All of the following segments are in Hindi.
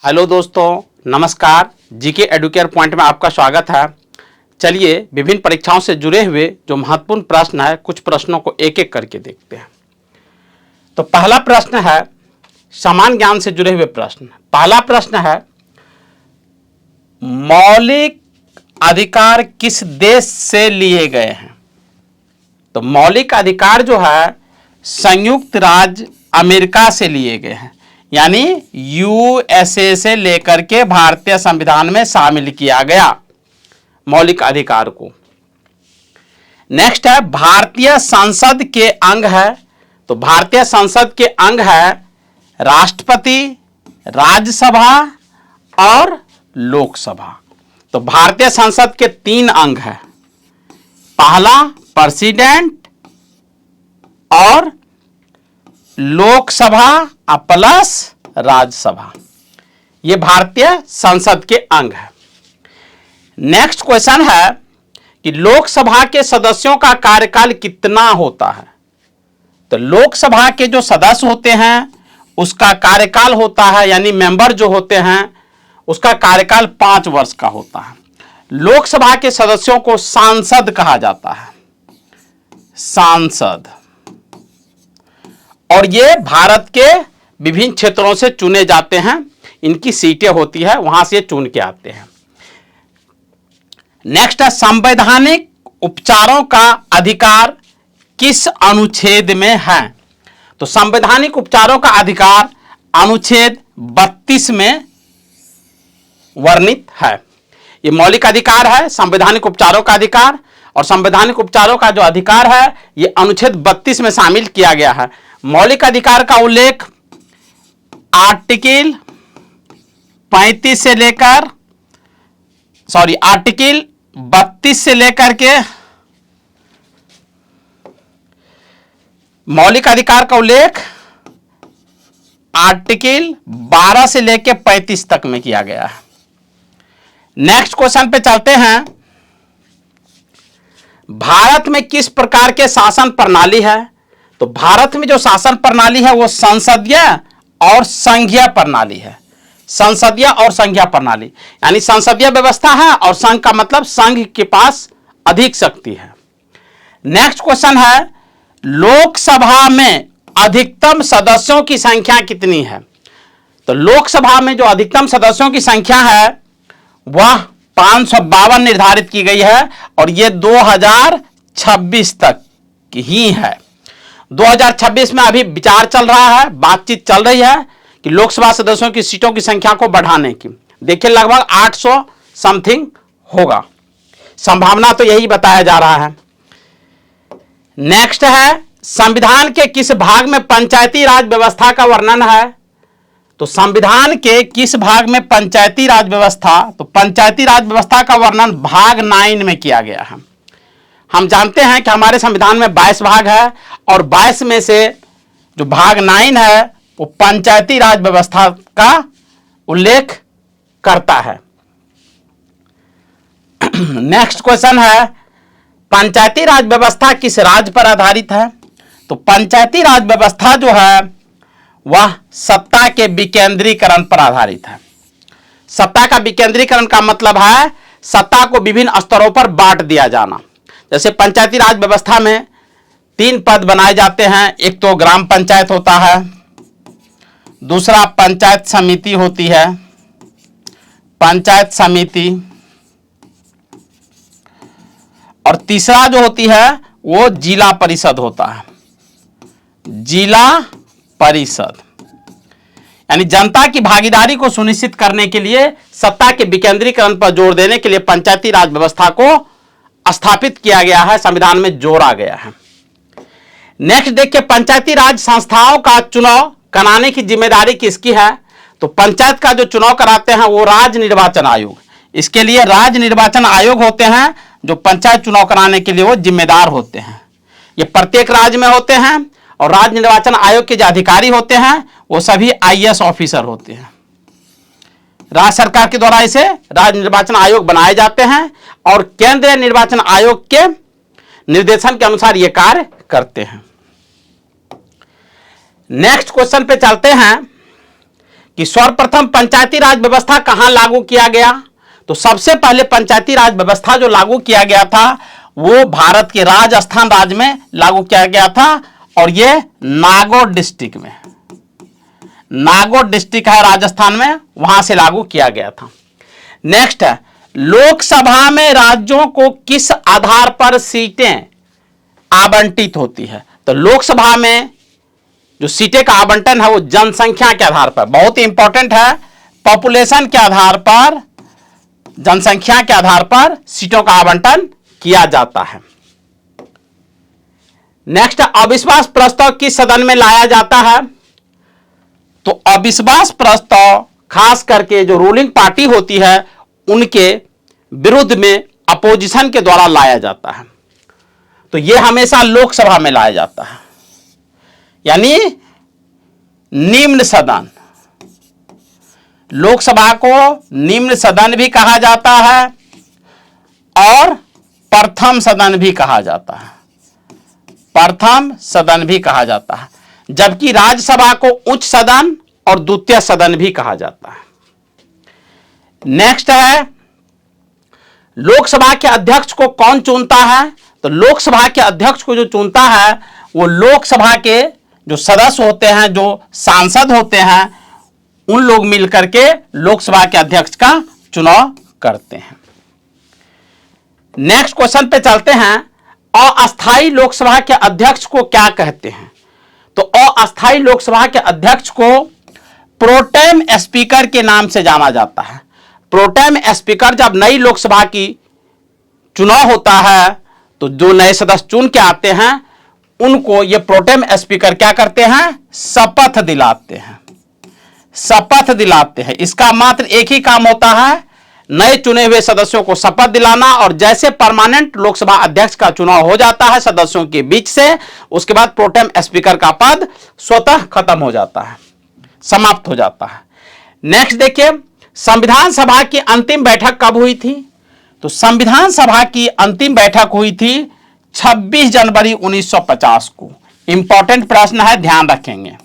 हेलो दोस्तों, नमस्कार। जीके एडुकेयर पॉइंट में आपका स्वागत है। चलिए विभिन्न परीक्षाओं से जुड़े हुए जो महत्वपूर्ण प्रश्न है, कुछ प्रश्नों को एक एक करके देखते हैं। तो पहला प्रश्न है समान ज्ञान से जुड़े हुए प्रश्न। पहला प्रश्न है, मौलिक अधिकार किस देश से लिए गए हैं? तो मौलिक अधिकार जो है संयुक्त राज्य अमेरिका से लिए गए हैं, यानी यूएसए से लेकर के भारतीय संविधान में शामिल किया गया मौलिक अधिकार को। नेक्स्ट है, भारतीय संसद के अंग है। तो भारतीय संसद के अंग है राष्ट्रपति, राज्यसभा और लोकसभा। तो भारतीय संसद के 3 अंग है। पहला प्रेसिडेंट और लोकसभा प्लस राज्यसभा, ये भारतीय संसद के अंग है। नेक्स्ट क्वेश्चन है कि लोकसभा के सदस्यों का कार्यकाल कितना होता है? तो लोकसभा के जो सदस्य होते हैं उसका कार्यकाल होता है, यानी मेंबर जो होते हैं उसका कार्यकाल 5 वर्ष का होता है। लोकसभा के सदस्यों को सांसद कहा जाता है, सांसद। और ये भारत के विभिन्न क्षेत्रों से चुने जाते हैं, इनकी सीटें होती है, वहां से चुन के आते हैं। नेक्स्ट है, संवैधानिक उपचारों का अधिकार किस अनुच्छेद में है? तो संवैधानिक उपचारों का अधिकार अनुच्छेद 32 में वर्णित है। ये मौलिक अधिकार है, संवैधानिक उपचारों का अधिकार, और संवैधानिक उपचारों का जो अधिकार है ये अनुच्छेद 32 में शामिल किया गया है। मौलिक अधिकार का उल्लेख आर्टिकल 32 से लेकर के मौलिक अधिकार का उल्लेख आर्टिकल 12 से लेकर 35 तक में किया गया है। नेक्स्ट क्वेश्चन पे चलते हैं। भारत में किस प्रकार के शासन प्रणाली है? तो भारत में जो शासन प्रणाली है वो संसदीय और संघीय प्रणाली है। संसदीय और संघीय प्रणाली, यानी संसदीय व्यवस्था है और संघ का मतलब संघ के पास अधिक शक्ति है। नेक्स्ट क्वेश्चन है, लोकसभा में अधिकतम सदस्यों की संख्या कितनी है? तो लोकसभा में जो अधिकतम सदस्यों की संख्या है वह 552 निर्धारित की गई है, और यह 2026 तक ही है। 2026 में अभी विचार चल रहा है, बातचीत चल रही है कि लोकसभा सदस्यों की सीटों की संख्या को बढ़ाने की। देखिए लगभग 800 समथिंग होगा, संभावना तो यही बताया जा रहा है। नेक्स्ट है, संविधान के किस भाग में पंचायती राज व्यवस्था का वर्णन है? तो संविधान के किस भाग में पंचायती राज व्यवस्था, तो पंचायती राज व्यवस्था का वर्णन भाग 9 में किया गया है। हम जानते हैं कि हमारे संविधान में 22 भाग है, और 22 में से जो भाग 9 है वो पंचायती राज व्यवस्था का उल्लेख करता है। नेक्स्ट क्वेश्चन है, पंचायती राज व्यवस्था किस राज्य पर आधारित है? तो पंचायती राज व्यवस्था जो है वह सत्ता के विकेंद्रीकरण पर आधारित है। सत्ता का विकेंद्रीकरण का मतलब है सत्ता को विभिन्न स्तरों पर बांट दिया जाना। जैसे पंचायती राज व्यवस्था में 3 पद बनाए जाते हैं। एक तो ग्राम पंचायत होता है, दूसरा पंचायत समिति होती है, पंचायत समिति, और तीसरा जो होती है वो जिला परिषद होता है, जिला परिषद। यानी जनता की भागीदारी को सुनिश्चित करने के लिए, सत्ता के विकेंद्रीकरण पर जोर देने के लिए पंचायती राज व्यवस्था को स्थापित किया गया है, संविधान में जोड़ा गया है। नेक्स्ट देखिए, पंचायती राज संस्थाओं का चुनाव कराने की जिम्मेदारी किसकी है? तो पंचायत का जो चुनाव कराते हैं वो राज्य निर्वाचन आयोग। इसके लिए राज्य निर्वाचन आयोग होते हैं जो पंचायत चुनाव कराने के लिए वो जिम्मेदार होते हैं। ये प्रत्येक राज्य में होते हैं, और राज्य निर्वाचन आयोग के जो अधिकारी होते हैं वो सभी आईएएस ऑफिसर होते हैं। राज्य सरकार के द्वारा इसे राज्य निर्वाचन आयोग बनाए जाते हैं, और केंद्रीय निर्वाचन आयोग के निर्देशन के अनुसार ये कार्य करते हैं। नेक्स्ट क्वेश्चन पे चलते हैं कि सर्वप्रथम पंचायती राज व्यवस्था कहां लागू किया गया, तो सबसे पहले पंचायती राज व्यवस्था जो लागू किया गया था वो भारत के राजस्थान राज्य में लागू किया गया था, और ये नागौर डिस्ट्रिक्ट में, नागौर डिस्ट्रिक्ट है राजस्थान में, वहां से लागू किया गया था। नेक्स्ट है, लोकसभा में राज्यों को किस आधार पर सीटें आवंटित होती है, तो लोकसभा में जो सीटें का आवंटन है वो जनसंख्या के आधार पर, बहुत ही इंपॉर्टेंट है, पॉपुलेशन के आधार पर, जनसंख्या के आधार पर सीटों का आवंटन किया जाता है। नेक्स्ट, अविश्वास प्रस्ताव किस सदन में लाया जाता है, तो अविश्वास प्रस्ताव खास करके जो रूलिंग पार्टी होती है उनके विरुद्ध में अपोजिशन के द्वारा लाया जाता है, तो यह हमेशा लोकसभा में लाया जाता है, यानी निम्न सदन। लोकसभा को निम्न सदन भी कहा जाता है और प्रथम सदन भी कहा जाता है, प्रथम सदन भी कहा जाता है, जबकि राज्यसभा को उच्च सदन और द्वितीय सदन भी कहा जाता है। नेक्स्ट है, लोकसभा के अध्यक्ष को कौन चुनता है, तो लोकसभा के अध्यक्ष को जो चुनता है वो लोकसभा के जो सदस्य होते हैं, जो सांसद होते हैं, उन लोग मिलकर के लोकसभा के अध्यक्ष का चुनाव करते हैं। नेक्स्ट क्वेश्चन पे चलते हैं, अस्थायी लोकसभा के अध्यक्ष को क्या कहते हैं, तो अस्थायी लोकसभा के अध्यक्ष को प्रोटेम स्पीकर के नाम से जाना जाता है। प्रोटेम स्पीकर, जब नई लोकसभा की चुनाव होता है तो जो नए सदस्य चुन के आते हैं उनको ये प्रोटेम स्पीकर क्या करते हैं, शपथ दिलाते हैं, शपथ दिलाते हैं। इसका मात्र एक ही काम होता है, नए चुने हुए सदस्यों को शपथ दिलाना, और जैसे परमानेंट लोकसभा अध्यक्ष का चुनाव हो जाता है सदस्यों के बीच से, उसके बाद प्रोटेम स्पीकर का पद स्वतः खत्म हो जाता है, समाप्त हो जाता है। नेक्स्ट देखिए, संविधान सभा की अंतिम बैठक कब हुई थी, तो संविधान सभा की अंतिम बैठक हुई थी 26 जनवरी 1950 को। इंपॉर्टेंट प्रश्न है, ध्यान रखेंगे।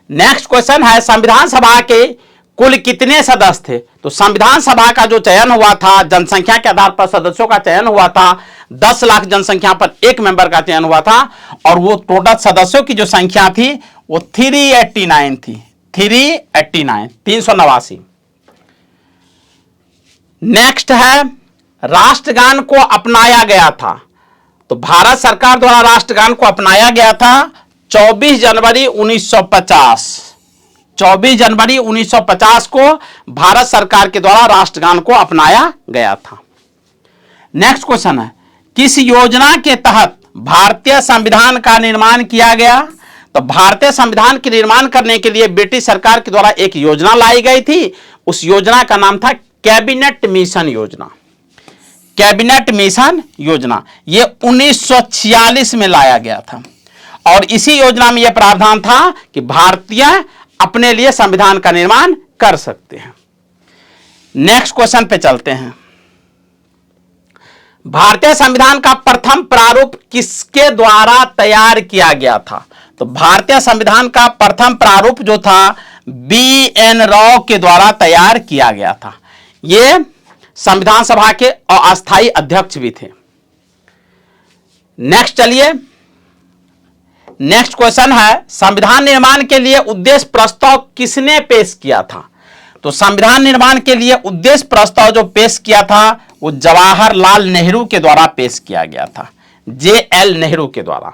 नेक्स्ट क्वेश्चन है, संविधान सभा के कुल कितने सदस्य थे, तो संविधान सभा का जो चयन हुआ था, जनसंख्या के आधार पर सदस्यों का चयन हुआ था, 10 लाख जनसंख्या पर एक मेंबर का चयन हुआ था, और वो टोटल सदस्यों की जो संख्या थी वो 389 थी, 389। नेक्स्ट है, राष्ट्रगान को अपनाया गया था, तो भारत सरकार द्वारा राष्ट्रगान को अपनाया गया था 24 जनवरी 1950। 24 जनवरी 1950 को भारत सरकार के द्वारा राष्ट्रगान को अपनाया गया था। नेक्स्ट क्वेश्चन है, किस योजना के तहत भारतीय संविधान का निर्माण किया गया, तो भारतीय संविधान के निर्माण करने के लिए ब्रिटिश सरकार के द्वारा एक योजना लाई गई थी, उस योजना का नाम था कैबिनेट मिशन योजना। कैबिनेट मिशन योजना ये 1946 में लाया गया था, और इसी योजना में यह प्रावधान था कि भारतीय अपने लिए संविधान का निर्माण कर सकते हैं। नेक्स्ट क्वेश्चन पे चलते हैं, भारतीय संविधान का प्रथम प्रारूप किसके द्वारा तैयार किया गया था, तो भारतीय संविधान का प्रथम प्रारूप जो था BN राव के द्वारा तैयार किया गया था। ये संविधान सभा के अस्थायी अध्यक्ष भी थे। नेक्स्ट चलिए, नेक्स्ट क्वेश्चन है, संविधान निर्माण के लिए उद्देश्य प्रस्ताव किसने पेश किया था, तो संविधान निर्माण के लिए उद्देश्य प्रस्ताव जो पेश किया था वो जवाहरलाल नेहरू के द्वारा पेश किया गया था, JL नेहरू के द्वारा।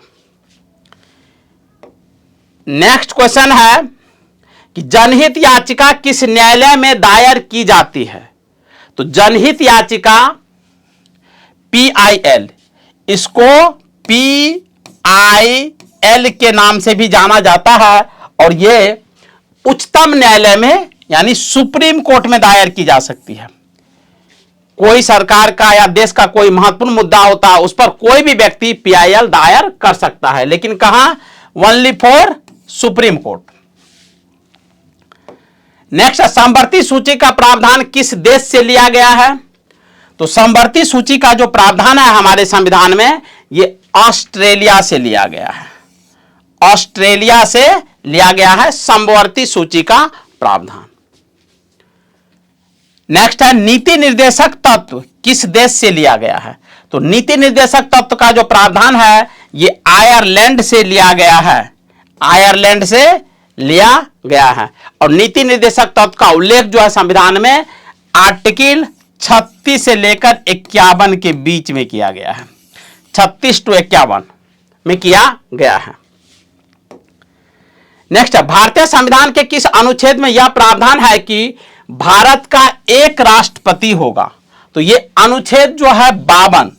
नेक्स्ट क्वेश्चन है कि जनहित याचिका किस न्यायालय में दायर की जाती है, तो जनहित याचिका PIL, इसको PIL के नाम से भी जाना जाता है, और यह उच्चतम न्यायालय में यानी सुप्रीम कोर्ट में दायर की जा सकती है। कोई सरकार का या देश का कोई महत्वपूर्ण मुद्दा होता है उस पर कोई भी व्यक्ति PIL दायर कर सकता है, लेकिन कहां, only for supreme court. Next, समवर्ती सूची का प्रावधान किस देश से लिया गया है, तो समवर्ती सूची का जो प्रावधान है हमारे संविधान में ये ऑस्ट्रेलिया से लिया गया है, ऑस्ट्रेलिया से लिया गया है समवर्ती सूची का प्रावधान। नेक्स्ट है नीति निर्देशक तत्व किस देश से लिया गया है? तो नीति निर्देशक तत्व का जो प्रावधान है ये आयरलैंड से लिया गया है, आयरलैंड से लिया गया है। और नीति निर्देशक तत्व का उल्लेख जो है संविधान में आर्टिकल 36 से लेकर 51 के बीच में किया गया है, 36 to 51 में किया गया है। नेक्स्ट है भारतीय संविधान के किस अनुच्छेद में यह प्रावधान है कि भारत का एक राष्ट्रपति होगा? तो यह अनुच्छेद जो है 52,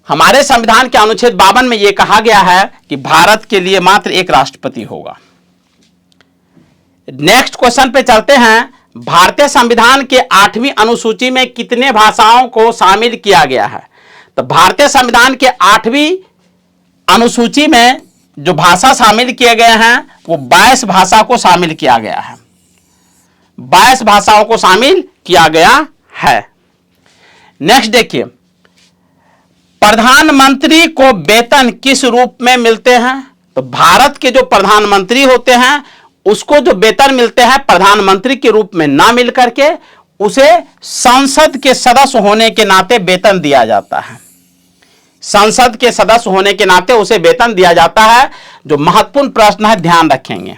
हमारे संविधान के अनुच्छेद 52 में यह कहा गया है कि भारत के लिए मात्र एक राष्ट्रपति होगा। नेक्स्ट क्वेश्चन पे चलते हैं। भारतीय संविधान के 8वीं अनुसूची में कितने भाषाओं को शामिल किया गया है? तो भारतीय संविधान के 8वीं अनुसूची में जो भाषा शामिल किए गए हैं वो 22 भाषा को शामिल किया गया है, 22 भाषाओं को शामिल किया गया है। नेक्स्ट देखिए, प्रधानमंत्री को वेतन किस रूप में मिलते हैं? तो भारत के जो प्रधानमंत्री होते हैं उसको जो वेतन मिलते हैं प्रधानमंत्री के रूप में ना मिल करके उसे संसद के सदस्य होने के नाते वेतन दिया जाता है, संसद के सदस्य होने के नाते उसे वेतन दिया जाता है। जो महत्वपूर्ण प्रश्न है ध्यान रखेंगे।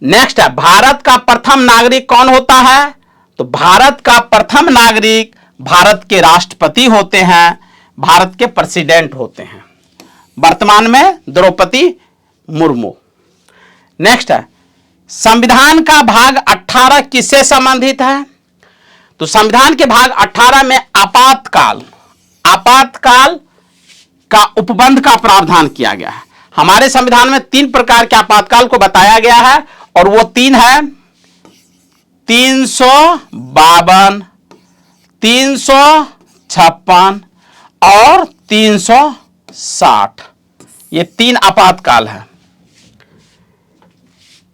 नेक्स्ट है भारत का प्रथम नागरिक कौन होता है? तो भारत का प्रथम नागरिक भारत के राष्ट्रपति होते हैं, भारत के प्रेसिडेंट होते हैं, वर्तमान में द्रौपदी मुर्मू। नेक्स्ट है संविधान का भाग 18 किससे संबंधित है? तो संविधान के भाग 18 में आपातकाल, आपातकाल का उपबंध का प्रावधान किया गया है। हमारे संविधान में 3 प्रकार के आपातकाल को बताया गया है और वो 3 है 352, 356 और 360। ये 3 आपातकाल है।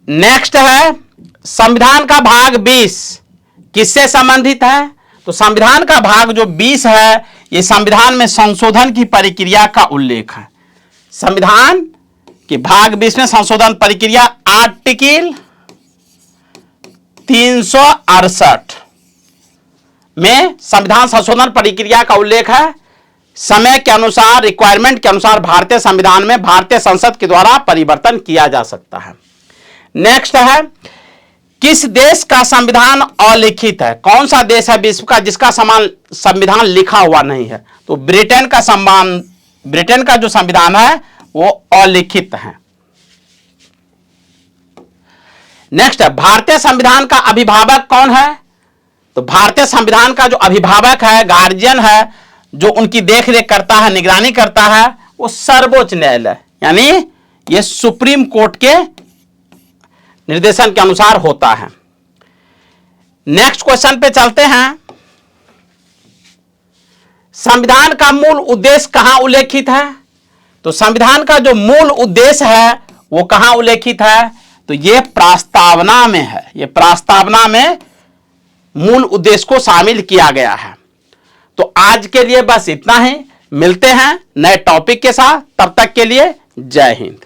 नेक्स्ट है संविधान का भाग 20 किससे संबंधित है? तो संविधान का भाग जो 20 है ये संविधान में संशोधन की प्रक्रिया का उल्लेख है। संविधान के भाग 20 में संशोधन प्रक्रिया आर्टिकल 368 में संविधान संशोधन प्रक्रिया का उल्लेख है। समय के अनुसार, रिक्वायरमेंट के अनुसार भारतीय संविधान में भारतीय संसद के द्वारा परिवर्तन किया जा सकता है। नेक्स्ट है किस देश का संविधान अलिखित है? कौन सा देश है विश्व का जिसका समान संविधान लिखा हुआ नहीं है? तो ब्रिटेन का ब्रिटेन का जो संविधान है वो अलिखित है। नेक्स्ट है भारतीय संविधान का अभिभावक कौन है? तो भारतीय संविधान का जो अभिभावक है, गार्जियन है, जो उनकी देखरेख करता है, निगरानी करता है, वो सर्वोच्च न्यायालय यानी ये सुप्रीम कोर्ट के निर्देशन के अनुसार होता है। नेक्स्ट क्वेश्चन पे चलते हैं। संविधान का मूल उद्देश्य कहां उल्लेखित है? तो संविधान का जो मूल उद्देश्य है वो कहां उल्लेखित है? तो ये प्रस्तावना में है, ये प्रस्तावना में मूल उद्देश्य को शामिल किया गया है। तो आज के लिए बस इतना ही, मिलते हैं नए टॉपिक के साथ, तब तक के लिए जय हिंद।